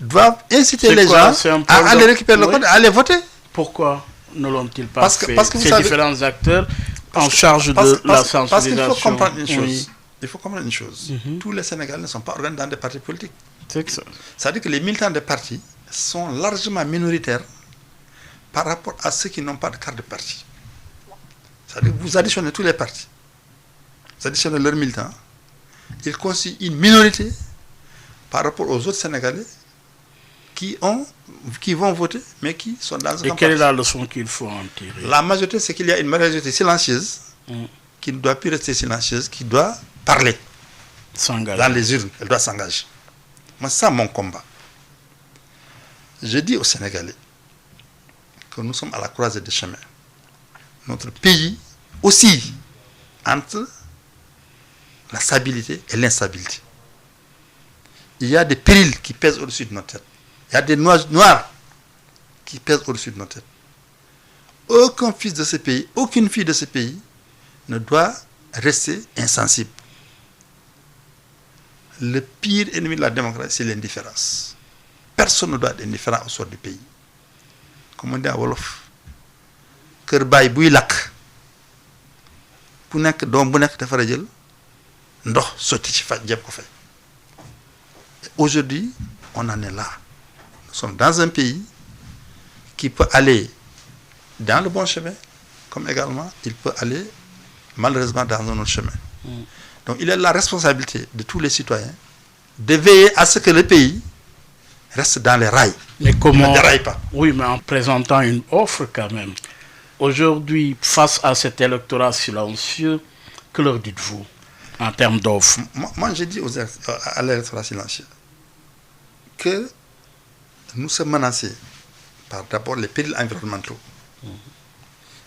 doivent inciter les gens à aller récupérer le code et à aller voter. Pourquoi ne l'ont-ils pas fait? Parce que ces différents acteurs en charge de la sensibilisation. Parce qu'il faut comprendre une chose. Il faut comprendre une chose. Tous les Sénégalais ne sont pas organisés dans des partis politiques. C'est ça. C'est-à-dire que les militants des partis sont largement minoritaires par rapport à ceux qui n'ont pas de carte de parti. C'est-à-dire que vous additionnez tous les partis, vous additionnez leurs militants, ils constituent une minorité par rapport aux autres Sénégalais qui vont voter, mais qui sont dans un parti. Et quelle est la leçon qu'il faut en tirer? La majorité, c'est qu'il y a une majorité silencieuse qui ne doit plus rester silencieuse, qui doit parler. S'engager. Dans les urnes, elle doit s'engager. Moi, c'est ça mon combat. Je dis aux Sénégalais que nous sommes à la croisée des chemins. Notre pays aussi entre la stabilité et l'instabilité. Il y a des périls qui pèsent au-dessus de notre tête. Il y a des nuages noirs qui pèsent au-dessus de notre tête. aucun fils de ce pays, aucune fille de ce pays ne doit rester insensible. Le pire ennemi de la démocratie, c'est l'indifférence. Personne ne doit être indifférent au sort du pays. Comme on dit à Wolof, kër baay buy lakk bu nekk doom bu nekk dafa jël ndox sotti ci fa jëm ko fay. Aujourd'hui, on en est là. Nous sommes dans un pays qui peut aller dans le bon chemin, comme également il peut aller malheureusement dans un autre chemin. Donc il est la responsabilité de tous les citoyens de veiller à ce que le pays reste dans les rails. Mais comment? Ne déraille pas. Oui, mais en présentant une offre quand même. Aujourd'hui, face à cet électorat silencieux, que leur dites-vous en termes d'offres? Moi, j'ai dit à l'électorat silencieux que nous sommes menacés par d'abord les périls environnementaux.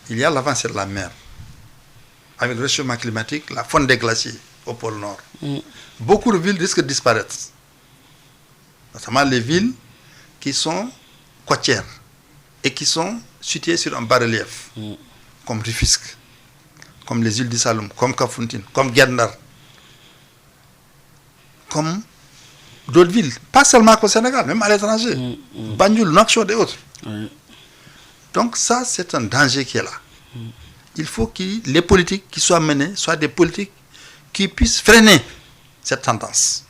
Il y a l'avancée de la mer, avec le réchauffement climatique, la fonte des glaciers au pôle Nord. Beaucoup de villes risquent de disparaître, notamment les villes qui sont côtières et qui sont situées sur un bas-relief, comme Rufisque, comme les îles du Saloum, comme Kafountine, comme Guet-Ndar, comme d'autres villes, pas seulement au Sénégal, même à l'étranger, Banjul, Nouakchott et autres. Donc ça, c'est un danger qui est là. Il faut que les politiques qui soient menées soient des politiques qui puissent freiner cette tendance.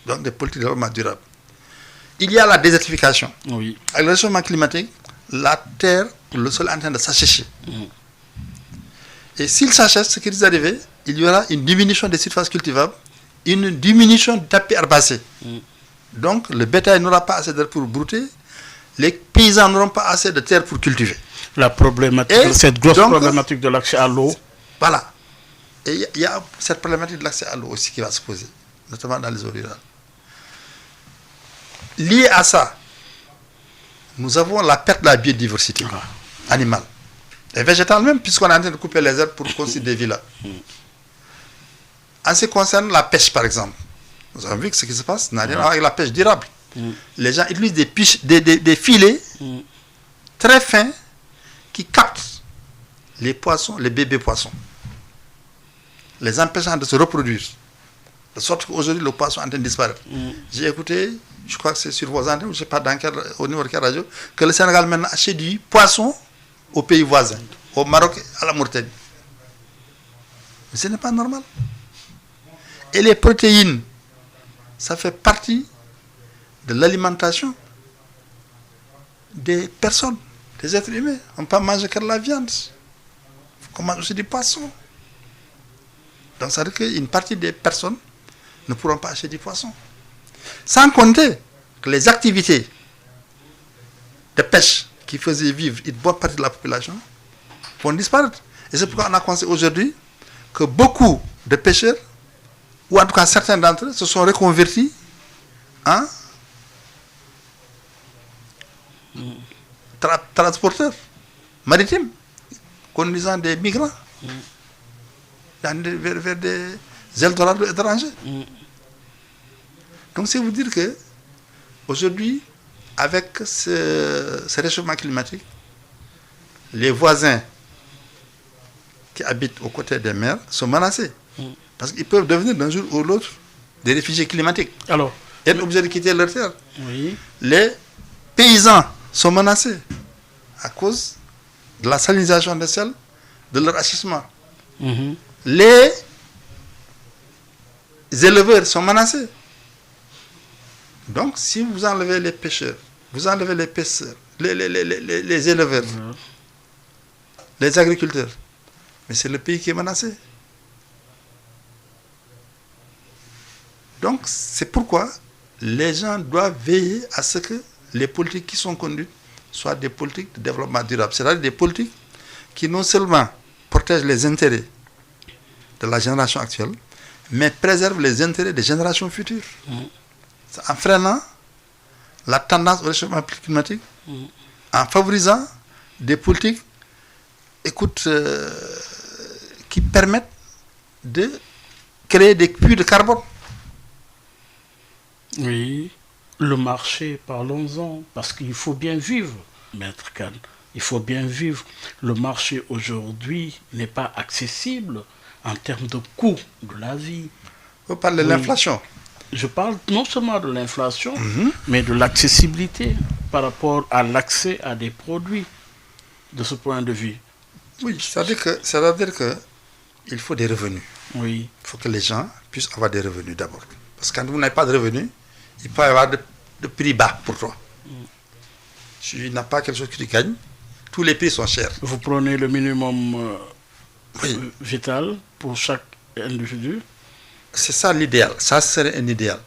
Donc des politiques de développement durable. Il y a la désertification. Oui. Avec le réchauffement climatique, la terre, le sol est en train de s'assécher. Et s'il s'achète, ce qui risque d'arriver, il y aura une diminution des surfaces cultivables, une diminution du tapis herbacé. Donc le bétail n'aura pas assez d'air pour brouter, les paysans n'auront pas assez de terre pour cultiver. La problématique, cette grosse problématique de l'accès à l'eau. Voilà. Et il y a cette problématique de l'accès à l'eau aussi qui va se poser, notamment dans les zones rurales. Lié à ça, nous avons la perte de la biodiversité animale et végétale même, puisqu'on est en train de couper les herbes pour construire des villas. En ce qui concerne la pêche, par exemple, nous avons vu que ce qui se passe n'a rien à voir avec la pêche durable. Les gens utilisent des filets très fins qui captent les poissons, les bébés poissons, les empêchant de se reproduire. De sorte qu'aujourd'hui, le poisson est en train de disparaître. J'ai écouté, je crois que c'est sur vos antennes, je ne sais pas au niveau de quelle radio, que le Sénégal maintenant achète du poisson aux pays voisins, au Maroc et à la Mauritanie. Mais ce n'est pas normal. Et les protéines, ça fait partie de l'alimentation des personnes, des êtres humains. On ne peut pas manger que de la viande. Il faut manger aussi du poisson. Donc ça veut dire qu'une partie des personnes ne pourront pas acheter du poisson. Sans compter que les activités de pêche qui faisaient vivre une bonne partie de la population vont disparaître. Et c'est pourquoi on a constaté aujourd'hui que beaucoup de pêcheurs, ou en tout cas certains d'entre eux, se sont reconvertis en transporteurs maritimes, conduisant des migrants vers des Eldorado étrangers. Donc c'est vous dire que aujourd'hui, avec ce réchauffement climatique, les voisins qui habitent aux côtés des mers sont menacés. Parce qu'ils peuvent devenir d'un jour ou l'autre des réfugiés climatiques. Alors, et être obligés de quitter leur terre. oui. Les paysans sont menacés à cause de la salinisation des sols, de leur achissement. Les éleveurs sont menacés. Donc, si vous enlevez les pêcheurs, vous enlevez les pêcheurs, les éleveurs, les agriculteurs, mais c'est le pays qui est menacé. Donc, c'est pourquoi les gens doivent veiller à ce que les politiques qui sont conduites soient des politiques de développement durable. C'est-à-dire des politiques qui non seulement protègent les intérêts de la génération actuelle, mais préservent les intérêts des générations futures. En freinant la tendance au réchauffement climatique, en favorisant des politiques, qui permettent de créer des puits de carbone. Oui, le marché, parlons-en, parce qu'il faut bien vivre, Maître Kane. Il faut bien vivre. Le marché aujourd'hui n'est pas accessible en termes de coût de la vie. Vous parlez de l'inflation. Je parle non seulement de l'inflation, mais de l'accessibilité par rapport à l'accès à des produits de ce point de vue. Oui, c'est-à-dire que il faut des revenus. Oui. Il faut que les gens puissent avoir des revenus d'abord. Parce que quand vous n'avez pas de revenus, il peut y avoir de prix bas pour toi. Si tu n'as pas quelque chose que tu gagnes, tous les prix sont chers. Vous prenez le minimum vital pour chaque individu. C'est ça l'idéal. Ça serait un idéal.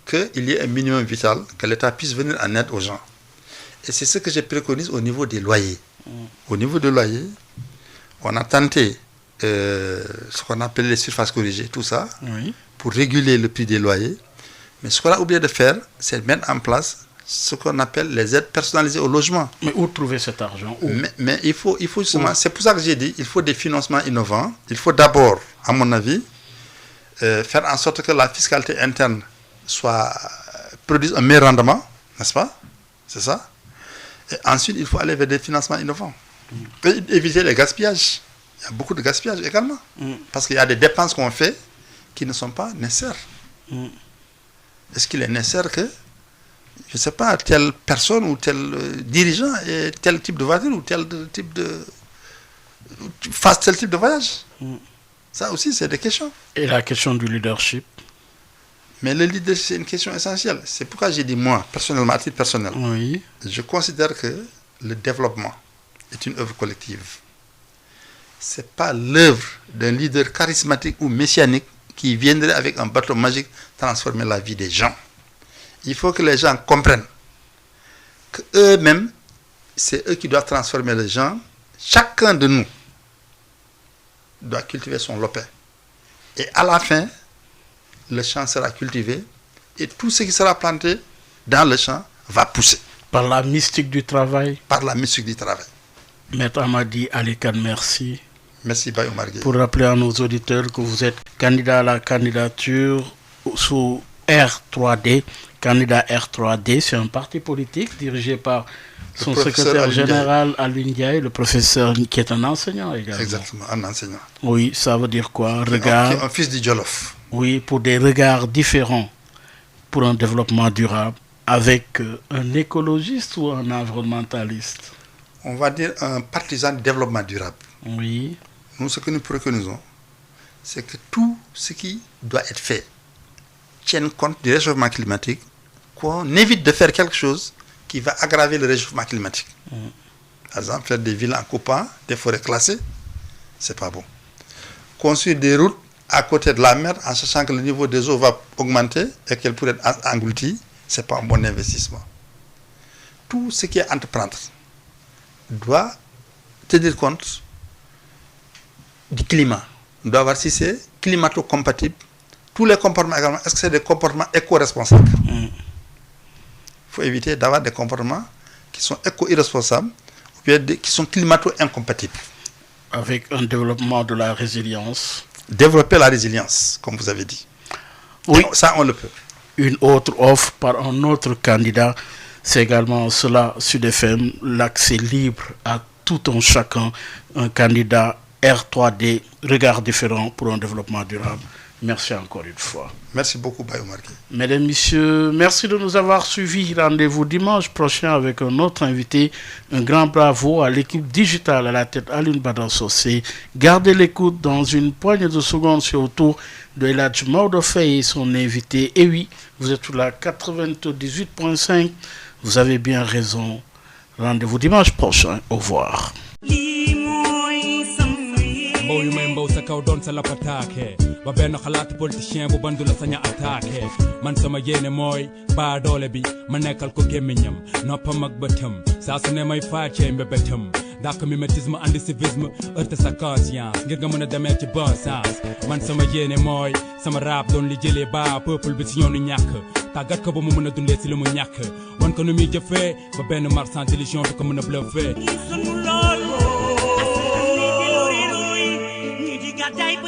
Qu'il y ait un minimum vital, que l'État puisse venir en aide aux gens. Et c'est ce que je préconise au niveau des loyers. Au niveau des loyers, on a tenté ce qu'on appelle les surfaces corrigées, tout ça, pour réguler le prix des loyers. Mais ce qu'on a oublié de faire, c'est mettre en place ce qu'on appelle les aides personnalisées au logement. Mais où trouver cet argent? Mais il faut justement, c'est pour ça que j'ai dit, il faut des financements innovants. Il faut d'abord, à mon avis, faire en sorte que la fiscalité interne produise un meilleur rendement, n'est-ce pas? C'est ça. Et ensuite, il faut aller vers des financements innovants. Et éviter les gaspillages. Il y a beaucoup de gaspillage également. Parce qu'il y a des dépenses qu'on fait qui ne sont pas nécessaires. Est-ce qu'il est nécessaire que, je ne sais pas, telle personne ou tel dirigeant ait tel type de voiture ou tel type de... fasse tel type de voyage? Ça aussi, c'est des questions. Et la question du leadership? Mais le leadership, c'est une question essentielle. C'est pourquoi j'ai dit, moi, personnellement, à titre personnel, je considère que le développement est une œuvre collective. Ce n'est pas l'œuvre d'un leader charismatique ou messianique qui viendrait avec un bateau magique transformer la vie des gens. Il faut que les gens comprennent qu'eux-mêmes, c'est eux qui doivent transformer les gens. Chacun de nous doit cultiver son lopin. Et à la fin, le champ sera cultivé et tout ce qui sera planté dans le champ va pousser. Par la mystique du travail? Par la mystique du travail. Maître Amadi Ali Kane, merci. Merci, Baye Omar Gueye. Pour rappeler à nos auditeurs que vous êtes candidat à la candidature sous R3D. Candidat R3D, c'est un parti politique dirigé par son secrétaire général Alioune Ndiaye, le professeur qui est un enseignant également. Exactement, un enseignant. Oui, ça veut dire quoi? Un fils du Jolof. Oui, pour des regards différents pour un développement durable, avec un écologiste ou un environnementaliste? On va dire un partisan du développement durable. Oui. Nous, ce que nous préconisons, c'est que tout ce qui doit être fait tienne compte du réchauffement climatique, qu'on évite de faire quelque chose qui va aggraver le réchauffement climatique. Par exemple, faire des villes en coupant des forêts classées, c'est pas bon. Construire des routes à côté de la mer en sachant que le niveau des eaux va augmenter et qu'elle pourrait être engloutie, c'est pas un bon investissement. Tout ce qui est entreprendre doit tenir compte du climat. On doit voir si c'est climato-compatible. Tous les comportements également, est-ce que c'est des comportements éco-responsables? Il faut éviter d'avoir des comportements qui sont éco-irresponsables ou bien qui sont climato-incompatibles. Avec un développement de la résilience. Développer la résilience, comme vous avez dit. Oui. Et ça, on le peut. Une autre offre par un autre candidat, c'est également cela, Sud FM, l'accès libre à tout un chacun, un candidat R3D, regard différent pour un développement durable. Merci encore une fois. Merci beaucoup, Baye Omar Gueye. Mesdames, Messieurs, merci de nous avoir suivis. Rendez-vous dimanche prochain avec un autre invité. Un grand bravo à l'équipe digitale à la tête Alioune Badara Socé. Gardez l'écoute dans une poignée de secondes sur autour de El Hadj Maodo Faye et son invité. Et oui, vous êtes sur la 98.5. Vous avez bien raison. Rendez-vous dimanche prochain. Au revoir. Mbow yu may mbow sa kaw doon sa lapataake ba benn xalaati politicien bu bandu la saña attaqué man sama yéene mooy baa doole bi ma nekkal ko gémmiñam noppam ak bëtam saa su ne may faacee mbébétam dàq mimétisme andi civisme heurte sa conscience ngir nga mën a demee ci bon sens man sama yéene mooy sama rap doon li jëlee baa peuple bi si yoonu ñàkk tàggat ko ba mu mën a dundee si li mu ñàkk wan ko nu muy jëfee ba benn marchand d'illusion du ko mën a bluffé Type